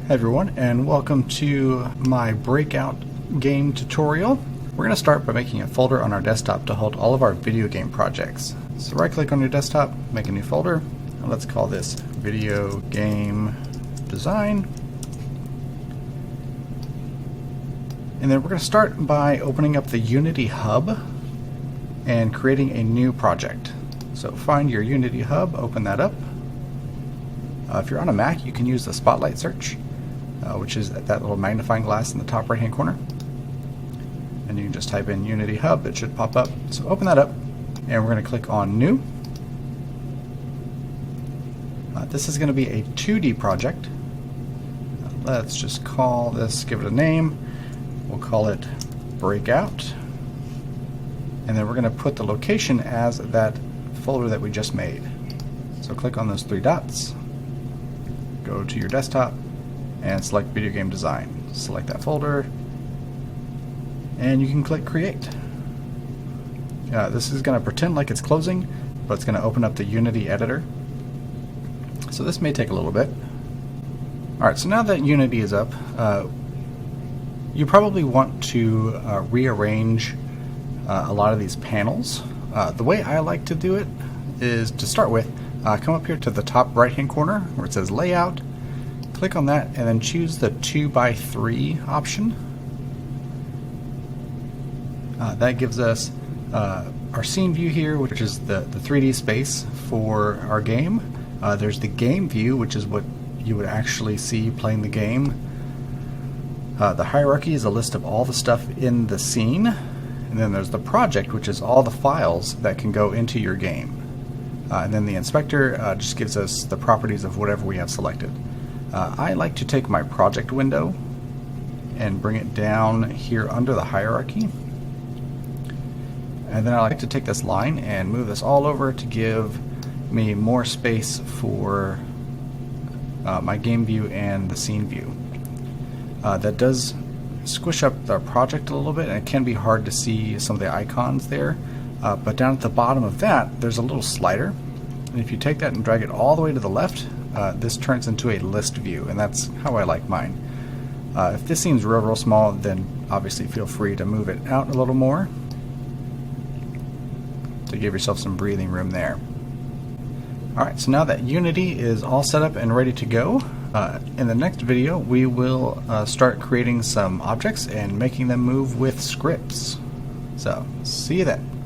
Hey everyone, and welcome to my Breakout game tutorial. We're going to start by making a folder on our desktop to hold all of our video game projects. So right click on your desktop, make a new folder, and let's call this Video Game Design. And then we're going to start by opening up the Unity Hub and creating a new project. So find your Unity Hub, open that up. If you're on a Mac, you can use the Spotlight search, which is that little magnifying glass in the top right hand corner. And you can just type in Unity Hub, it should pop up. So open that up, and we're going to click on New. This is going to be a 2D project. Let's just call this, give it a name. We'll call it Breakout. And then we're going to put the location as that folder that we just made. So click on those three dots, go to your desktop, and select Video Game Design. Select that folder, and you can click Create. This is going to pretend like it's closing, but it's going to open up the Unity editor. So this may take a little bit. Alright, so now that Unity is up, you probably want to rearrange a lot of these panels. The way I like to do it is to start with, come up here to the top right hand corner where it says Layout, click on that, and then choose the 2x3 option. That gives us our scene view here, which is the 3D space for our game. There's the game view, which is what you would actually see playing the game. The hierarchy is a list of all the stuff in the scene. And then there's the project, which is all the files that can go into your game. And then the inspector just gives us the properties of whatever we have selected. I like to take my project window and bring it down here under the hierarchy. And then I like to take this line and move this all over to give me more space for my game view and the scene view. That does squish up the project a little bit, and it can be hard to see some of the icons there. But down at the bottom of that, there's a little slider. And if you take that and drag it all the way to the left, this turns into a list view, and that's how I like mine. If this seems real small, then obviously feel free to move it out a little more to give yourself some breathing room there. Alright, so now that Unity is all set up and ready to go, in the next video we will start creating some objects and making them move with scripts. So, see you then.